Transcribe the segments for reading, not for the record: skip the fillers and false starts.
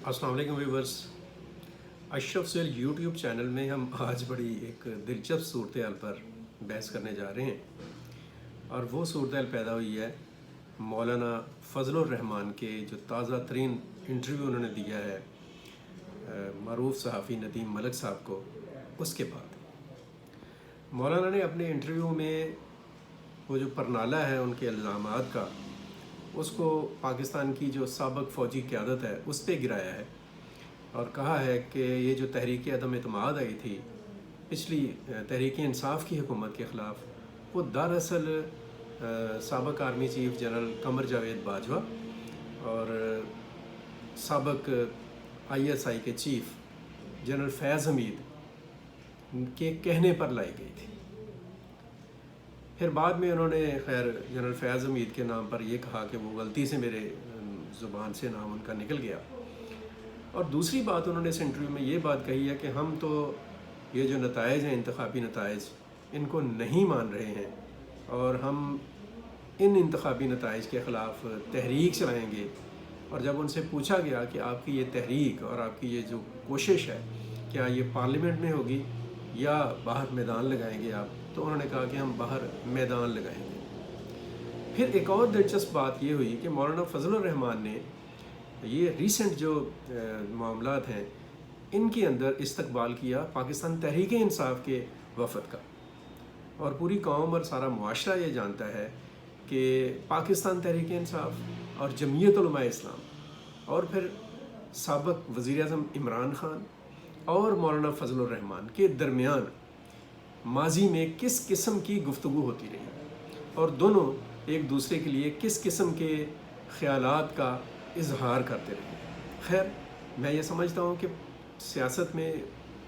अस्सलाम वालेकुम व्यूवर्स। अशरफ सेल यूट्यूब चैनल में हम आज बड़ी एक दिलचस्प सूरत हाल पर बहस करने जा रहे हैं और वो सूरत हाल पैदा हुई है मौलाना फजलुर रहमान के जो ताज़ा तरीन इंटरव्यू उन्होंने दिया है मरूफ सहाफ़ी नदीम मलिक साहब को, उसके बाद मौलाना ने अपने इंटरव्यू में वो जो परनाला है उनके इल्ज़ामात का, उसको पाकिस्तान की जो साबिक़ फ़ौजी क़यादत है उस पर गिराया है और कहा है कि ये जो तहरीक अदम एतमाद आई थी पिछली तहरीक इंसाफ की हुकूमत के ख़िलाफ़, वो दरअसल साबिक़ army chief general Qamar Javed Bajwa और साबिक़ ISI के चीफ़ जनरल फैज़ हमीद के कहने पर लाई गई थी। फिर बाद में उन्होंने खैर जनरल फैज़ हमीद के नाम पर यह कहा कि वो गलती से मेरे ज़ुबान से नाम उनका निकल गया। और दूसरी बात उन्होंने इस इंटरव्यू में ये बात कही है कि हम तो ये जो नताइज हैं इंतखाबी नताइज, इनको नहीं मान रहे हैं और हम इन इंतखाबी नताइज के ख़िलाफ़ तहरीक चलाएँगे। और जब उनसे पूछा गया कि आपकी ये तहरीक और आपकी ये जो कोशिश है क्या ये पार्लियामेंट में होगी या बाहर मैदान लगाएंगे आप, तो उन्होंने कहा कि हम बाहर मैदान लगाएंगे। फिर एक और दिलचस्प बात ये हुई कि मौलाना फजलुर रहमान ने ये रीसेंट जो मामलात हैं इनके अंदर इस्तकबाल किया पाकिस्तान तहरीक इंसाफ के वफ़द का, और पूरी कौम और सारा मुआशरा ये जानता है कि पाकिस्तान तहरीक इंसाफ और जमीयत उलमा इस्लाम और फिर साबिक़ वज़ीर-ए-आज़म इमरान ख़ान और मौलाना फजलुर रहमान के दरमियान माजी में किस किस्म की गुफ्तगू होती रही और दोनों एक दूसरे के लिए किस किस्म के ख़यालात का इजहार करते रहे। खैर, मैं ये समझता हूँ कि सियासत में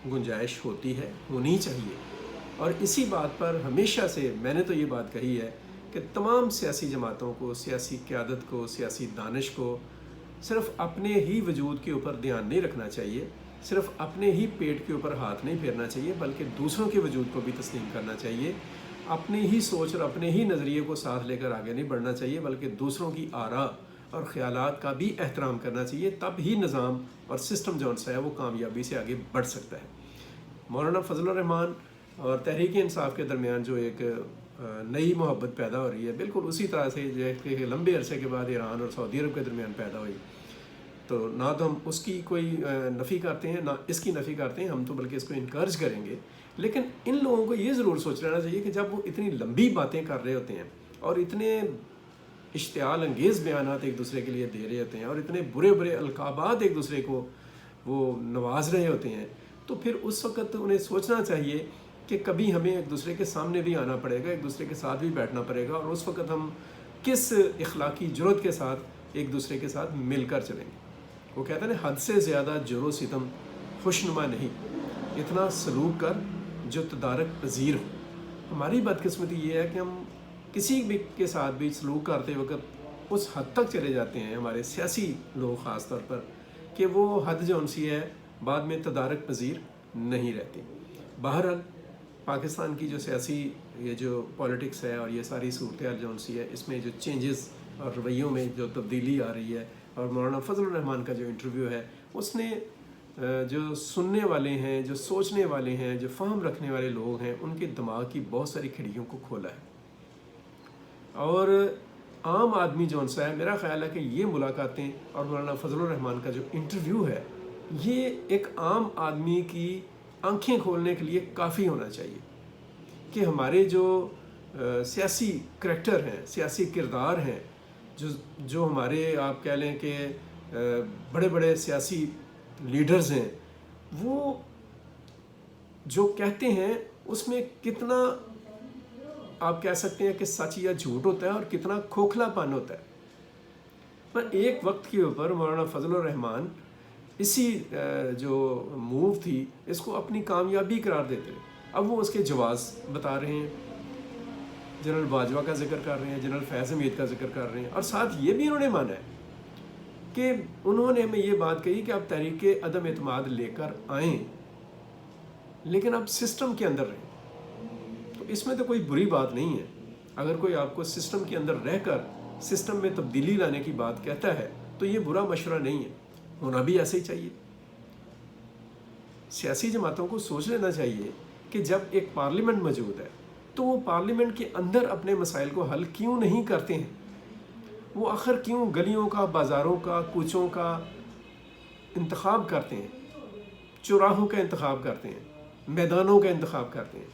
गुंजाइश होती है, होनी चाहिए, और इसी बात पर हमेशा से मैंने तो ये बात कही है कि तमाम सियासी जमातों को, सियासी क़यादत को, सियासी दानिश को सिर्फ़ अपने ही वजूद के ऊपर ध्यान नहीं रखना चाहिए, सिर्फ़ अपने ही पेट के ऊपर हाथ नहीं फेरना चाहिए, बल्कि दूसरों के वजूद को भी तस्लीम करना चाहिए। अपनी ही सोच और अपने ही नज़रिए को साथ लेकर आगे नहीं बढ़ना चाहिए, बल्कि दूसरों की आरा और ख़यालात का भी एहतराम करना चाहिए। तब ही निज़ाम और सिस्टम जो सा है वो कामयाबी से आगे बढ़ सकता है। मौलाना फजलुर रहमान और तहरीक इंसाफ के दरमियान जो एक नई मोहब्बत पैदा हो रही है, बिल्कुल उसी तरह से जैसे लंबे अरसे के बाद ईरान और सऊदी अरब के दरमियान पैदा हुई, तो ना तो हम उसकी कोई नफ़ी करते हैं ना इसकी नफ़ी करते हैं, हम तो बल्कि इसको इनकरेज करेंगे। लेकिन इन लोगों को ये ज़रूर सोच लेना चाहिए कि जब वो इतनी लंबी बातें कर रहे होते हैं और इतने इश्तियाल अंगेज़ बयानात एक दूसरे के लिए दे रहे होते हैं और इतने बुरे बुरे अलकाबात एक दूसरे को वो नवाज रहे होते हैं, तो फिर उस वक़्त उन्हें सोचना चाहिए कि कभी हमें एक दूसरे के सामने भी आना पड़ेगा, एक दूसरे के साथ भी बैठना पड़ेगा, और उस वक़्त हम किस इखलाकी जुर्रत के साथ एक दूसरे के साथ मिलकर चलेंगे। वो कहते हैं ना, हद से ज़्यादा जुर्र सितम खुशनुमा नहीं, इतना सलूक कर जो तदारक पज़ीर हो। हमारी बदकिस्मती ये है कि हम किसी भी के साथ भी सलूक करते वक्त उस हद तक चले जाते हैं, हमारे सियासी लोग ख़ास तौर पर, कि वो हद जो उनसी है बाद में तदारक पज़ीर नहीं रहती। बहरहाल पाकिस्तान की जो सियासी ये जो पॉलिटिक्स है और ये सारी सूरत हाल जो उनसी है, इसमें जो चेंजेस और रवैयों में जो तब्दीली आ रही है, और मौलाना फजलुर रहमान का जो इंटरव्यू है उसने जो सुनने वाले हैं, जो सोचने वाले हैं, जो फ़हम रखने वाले लोग हैं, उनके दिमाग की बहुत सारी खिड़कियों को खोला है। और आम आदमी जो सा है, मेरा ख़्याल है कि ये मुलाकातें और मौलाना फजलुर रहमान का जो इंटरव्यू है, ये एक आम आदमी की आंखें खोलने के लिए काफ़ी होना चाहिए कि हमारे जो सियासी करैक्टर हैं, सियासी किरदार हैं, जो हमारे आप कह लें कि बड़े बड़े सियासी लीडर्स हैं, वो जो कहते हैं उसमें कितना आप कह सकते हैं कि सच या झूठ होता है और कितना खोखलापन होता है। पर एक वक्त के ऊपर मौलाना फजलुर रहमान इसी जो मूव थी इसको अपनी कामयाबी करार देते हैं। अब वो उसके जवाज़ बता रहे हैं, जनरल बाजवा का जिक्र कर रहे हैं, जनरल फैज़ हमीद का जिक्र कर रहे हैं, और साथ ये भी इन्होंने माना है कि उन्होंने हमें ये बात कही कि आप तहरीक अदम एतमाद लेकर आएँ, लेकिन आप सिस्टम के अंदर रहें। तो इसमें तो कोई बुरी बात नहीं है। अगर कोई आपको सिस्टम के अंदर रहकर सिस्टम में तब्दीली लाने की बात कहता है तो ये बुरा मशवरा नहीं है। ہونا بھی ایسے ہی چاہیے۔ سیاسی جماعتوں کو سوچ لینا چاہیے کہ جب ایک پارلیمنٹ موجود ہے تو وہ پارلیمنٹ کے اندر اپنے مسائل کو حل کیوں نہیں کرتے ہیں؟ وہ آخر کیوں گلیوں کا، بازاروں کا، کوچوں کا انتخاب کرتے ہیں، چوراہوں کا انتخاب کرتے ہیں، میدانوں کا انتخاب کرتے ہیں؟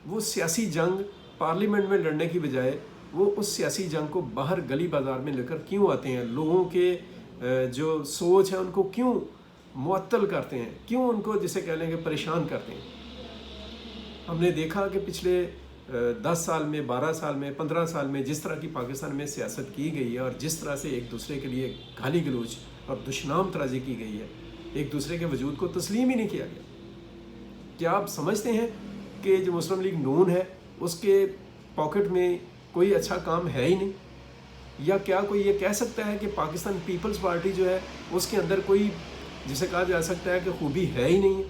وہ سیاسی جنگ پارلیمنٹ میں لڑنے کی بجائے وہ اس سیاسی جنگ کو باہر گلی بازار میں لے کر کیوں آتے ہیں؟ لوگوں کے جو سوچ ہے ان کو کیوں معطل کرتے ہیں؟ کیوں ان کو جسے کہہ لیں کہ پریشان کرتے ہیں؟ ہم نے دیکھا کہ پچھلے 10 سال میں، 12 سال میں، 15 سال میں جس طرح کی پاکستان میں سیاست کی گئی ہے اور جس طرح سے ایک دوسرے کے لیے گالی گلوچ اور دشنام ترازی کی گئی ہے، ایک دوسرے کے وجود کو تسلیم ہی نہیں کیا گیا۔ کیا آپ سمجھتے ہیں کہ جو مسلم لیگ نون ہے اس کے پاکٹ میں کوئی اچھا کام ہے ہی نہیں؟ یا کیا کوئی یہ کہہ سکتا ہے کہ پاکستان پیپلز پارٹی جو ہے اس کے اندر کوئی جسے کہا جا سکتا ہے کہ خوبی ہے ہی نہیں ہے؟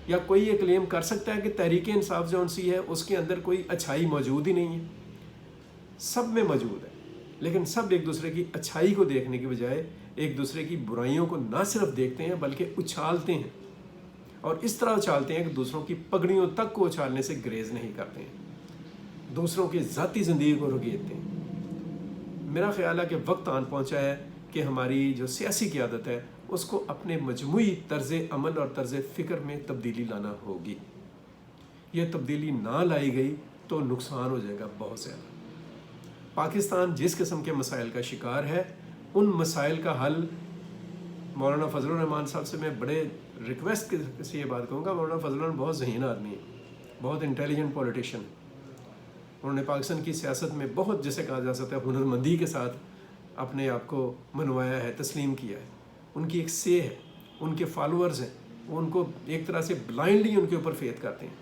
یا کوئی یہ کلیم کر سکتا ہے کہ تحریک انصاف جو سی ہے اس کے اندر کوئی اچھائی موجود ہی نہیں ہے؟ سب میں موجود ہے، لیکن سب ایک دوسرے کی اچھائی کو دیکھنے کی بجائے ایک دوسرے کی برائیوں کو نہ صرف دیکھتے ہیں بلکہ اچھالتے ہیں، اور اس طرح اچھالتے ہیں کہ دوسروں کی پگڑیوں تک کو اچھالنے سے گریز نہیں کرتے ہیں، دوسروں کی ذاتی زندگی کو رگیدتے ہیں۔ میرا خیال ہے کہ وقت آن پہنچا ہے کہ ہماری جو سیاسی قیادت ہے اس کو اپنے مجموعی طرز عمل اور طرز فکر میں تبدیلی لانا ہوگی۔ یہ تبدیلی نہ لائی گئی تو نقصان ہو جائے گا بہت زیادہ۔ پاکستان جس قسم کے مسائل کا شکار ہے، ان مسائل کا حل مولانا فضل الرحمان صاحب سے میں بڑے ریکویسٹ سے یہ بات کہوں گا، مولانا فضل الرحمان بہت ذہین آدمی ہے، بہت انٹیلیجنٹ پولیٹیشین ہے۔ انہوں نے پاکستان کی سیاست میں بہت جسے کہا جا سکتا ہے ہنرمندی کے ساتھ اپنے آپ کو منوایا ہے، تسلیم کیا ہے۔ ان کی ایک سے ہے، ان کے فالوورز ہیں، وہ ان کو ایک طرح سے بلائنڈلی ان کے اوپر فیتھ کرتے ہیں۔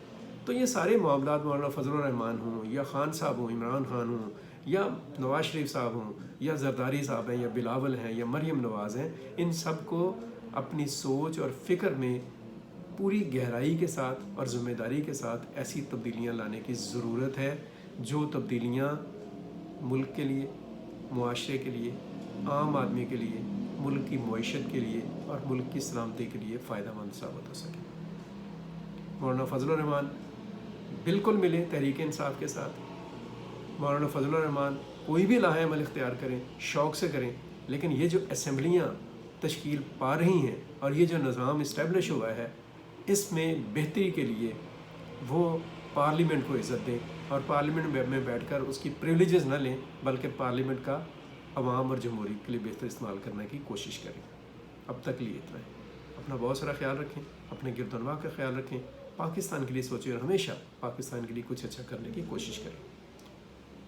تو یہ سارے معاملات مولانا فضل الرحمان ہوں یا خان صاحب ہوں، عمران خان ہوں یا نواز شریف صاحب ہوں یا زرداری صاحب ہیں یا بلاول ہیں یا مریم نواز ہیں، ان سب کو اپنی سوچ اور فکر میں پوری گہرائی کے ساتھ اور ذمہ داری کے ساتھ ایسی تبدیلیاں لانے کی ضرورت ہے جو تبدیلیاں ملک کے لیے، معاشرے کے لیے، عام آدمی کے لیے، ملک کی معیشت کے لیے اور ملک کی سلامتی کے لیے فائدہ مند ثابت ہو سکے۔ مولانا فضل الرحمان بالکل ملیں تحریک انصاف کے ساتھ۔ مولانا فضل الرحمان کوئی بھی لاہے عمل اختیار کریں، شوق سے کریں، لیکن یہ جو اسمبلیاں تشکیل پا رہی ہیں اور یہ جو نظام اسٹیبلش ہوا ہے، اس میں بہتری کے لیے وہ پارلیمنٹ کو عزت دیں اور پارلیمنٹ میں بیٹھ کر اس کی پریولیجز نہ لیں، بلکہ پارلیمنٹ کا عوام اور جمہوریت کے لیے بہتر استعمال کرنے کی کوشش کریں۔ اب تک لیے اتنا ہے۔ اپنا بہت سارا خیال رکھیں، اپنے گرد و نواح کا خیال رکھیں، پاکستان کے لیے سوچیں اور ہمیشہ پاکستان کے لیے کچھ اچھا کرنے کی کوشش کریں۔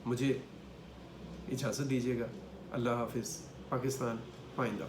مجھے اجازت دیجیے گا۔ اللہ حافظ۔ پاکستان پائندہ۔